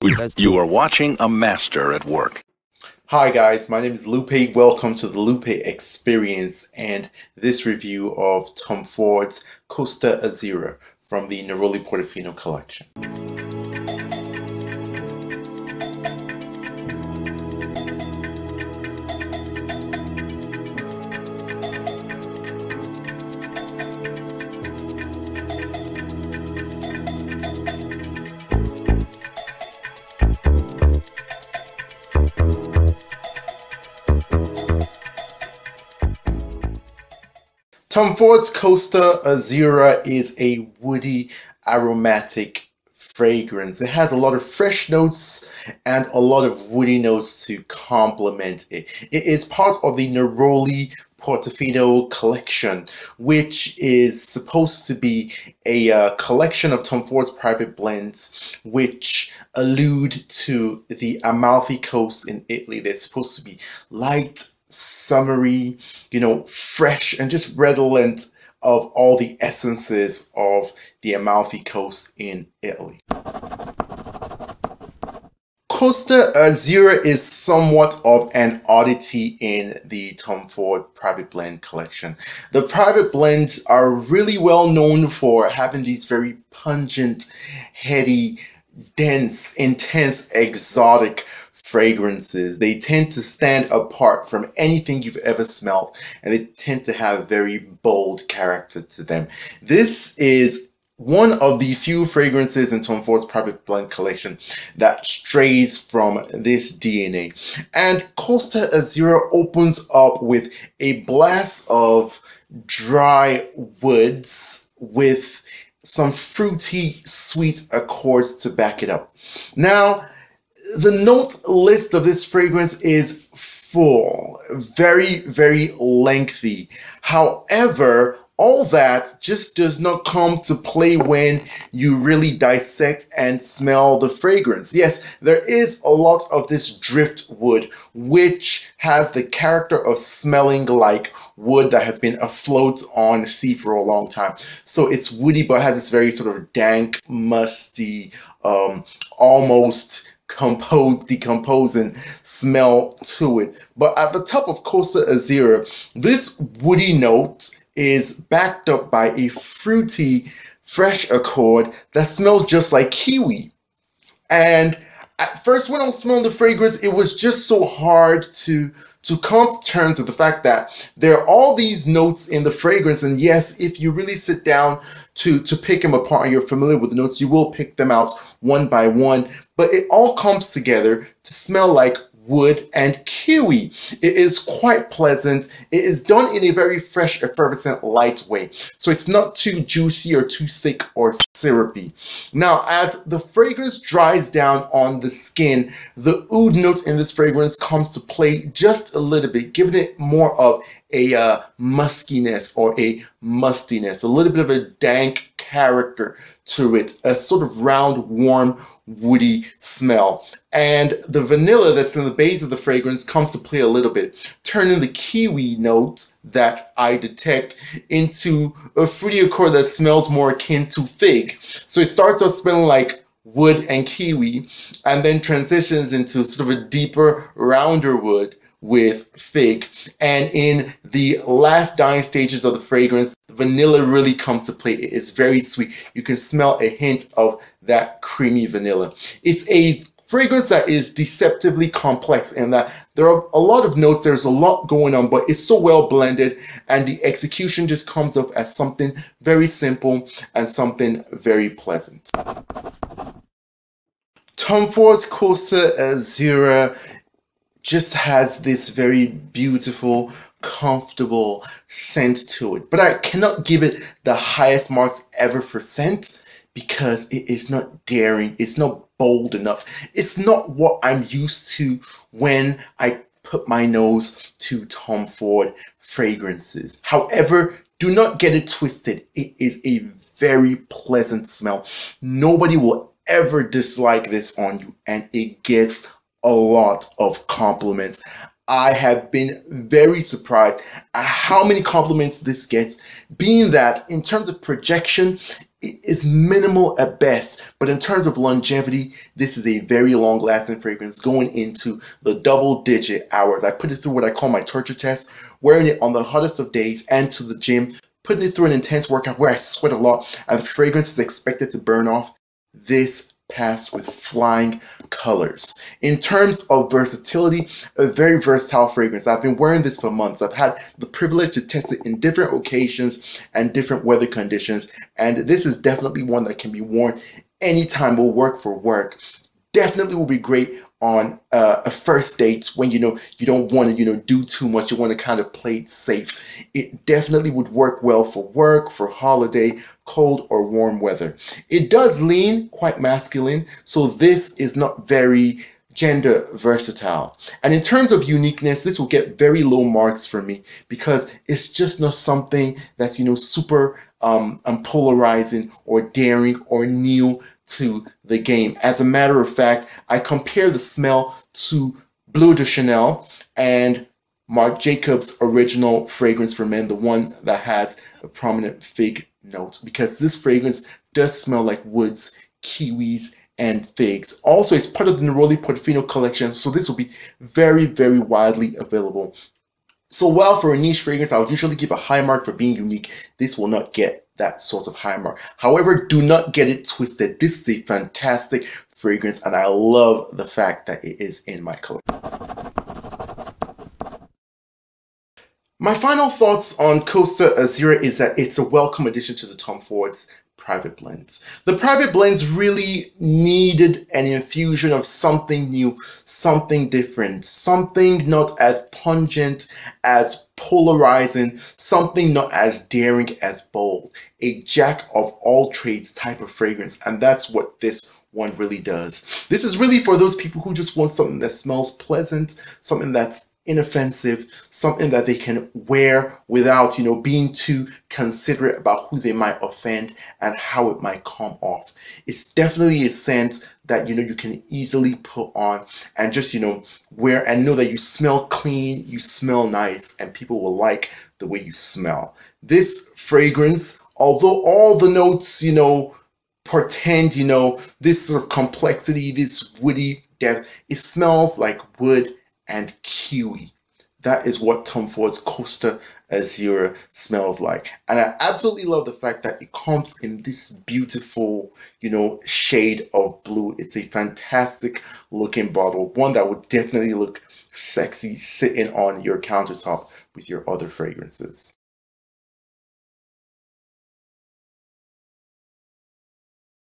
You are watching a master at work. Hi guys, my name is Lupe. Welcome to the Lupe Experience and this review of Tom Ford's Costa Azzurra from the Neroli Portofino collection. Tom Ford's Costa Azzurra is a woody, aromatic fragrance. It has a lot of fresh notes and a lot of woody notes to complement it. It is part of the Neroli Portofino collection, which is supposed to be a collection of Tom Ford's private blends, which allude to the Amalfi Coast in Italy. They're supposed to be light, summery, fresh, and just redolent of all the essences of the Amalfi Coast in Italy. Costa Azzurra is somewhat of an oddity in the Tom Ford private blend collection. The private blends are really well known for having these very pungent, heady, dense, intense, exotic fragrances. They tend to stand apart from anything you've ever smelled, and they tend to have very bold character to them. This is one of the few fragrances in Tom Ford's private blend collection that strays from this DNA. And Costa Azzurra opens up with a blast of dry woods with some fruity, sweet accords to back it up. Now, the note list of this fragrance is full, very, very lengthy. However, all that just does not come to play when you really dissect and smell the fragrance. Yes, there is a lot of this driftwood, which has the character of smelling like wood that has been afloat on sea for a long time. So it's woody, but has this very sort of dank, musty, almost decomposing smell to it. But at the top of Costa Azzurra, this woody note is backed up by a fruity, fresh accord that smells just like kiwi. And at first, when I was smelling the fragrance, it was just so hard to come to terms with the fact that there are all these notes in the fragrance, and yes, if you really sit down to pick them apart and you're familiar with the notes, you will pick them out one by one, but it all comes together to smell like wood and kiwi. It is quite pleasant. It is done in a very fresh, effervescent, light way. So it's not too juicy or too thick or syrupy. Now, as the fragrance dries down on the skin, the oud note in this fragrance comes to play just a little bit, giving it more of a muskiness or a mustiness, a little bit of a dank character to it, a sort of round, warm, woody smell. And the vanilla that's in the base of the fragrance comes to play a little bit, turning the kiwi note that I detect into a fruity accord that smells more akin to fig. So it starts off smelling like wood and kiwi, and then transitions into sort of a deeper, rounder wood with fig. And in the last dying stages of the fragrance, the vanilla really comes to play. It is very sweet. You can smell a hint of that creamy vanilla. It's a fragrance that is deceptively complex in that there are a lot of notes, there's a lot going on, but it's so well blended, and the execution just comes off as something very simple and something very pleasant. Tom Ford's Costa Azzurra just has this very beautiful, comfortable scent to it. But I cannot give it the highest marks ever for scent because it is not daring, it's not bold enough. It's not what I'm used to when I put my nose to Tom Ford fragrances. However, do not get it twisted. It is a very pleasant smell. Nobody will ever dislike this on you, and it gets a lot of compliments. I have been very surprised at how many compliments this gets, being that in terms of projection, is minimal at best, but in terms of longevity, this is a very long-lasting fragrance going into the double-digit hours. I put it through what I call my torture test, wearing it on the hottest of days and to the gym, putting it through an intense workout where I sweat a lot and the fragrance is expected to burn off. This passed with flying colors. In terms of versatility, a very versatile fragrance. I've been wearing this for months. I've had the privilege to test it in different occasions and different weather conditions, and this is definitely one that can be worn anytime. Will work for work. Definitely will be great on a first date when you don't want to do too much. You want to kind of play it safe. It definitely would work well for work, for holiday, cold or warm weather. It does lean quite masculine, so this is not very gender versatile. And in terms of uniqueness, this will get very low marks for me because it's just not something that's super polarizing or daring or new to the game. As a matter of fact, I compare the smell to Bleu de Chanel and Marc Jacobs' original fragrance for men, the one that has a prominent fig note, because this fragrance does smell like woods, kiwis, and figs. Also, it's part of the Neroli Portofino collection, so this will be very, very widely available. So while for a niche fragrance, I would usually give a high mark for being unique, this will not get that sort of high mark. However, do not get it twisted. This is a fantastic fragrance, and I love the fact that it is in my collection. My final thoughts on Costa Azzurra is that it's a welcome addition to the Tom Ford's private blends. The private blends really needed an infusion of something new, something different, something not as pungent, as polarizing, something not as daring, as bold. A jack of all trades type of fragrance, and that's what this one really does. This is really for those people who just want something that smells pleasant, something that's inoffensive, something that they can wear without being too considerate about who they might offend and how it might come off. It's definitely a scent that you can easily put on and just wear and know that you smell clean, you smell nice, and people will like the way you smell. This fragrance, although all the notes portend this sort of complexity, this woody depth, it smells like wood and kiwi. That is what Tom Ford's Costa Azzurra smells like. And I absolutely love the fact that it comes in this beautiful, shade of blue. It's a fantastic looking bottle, one that would definitely look sexy sitting on your countertop with your other fragrances.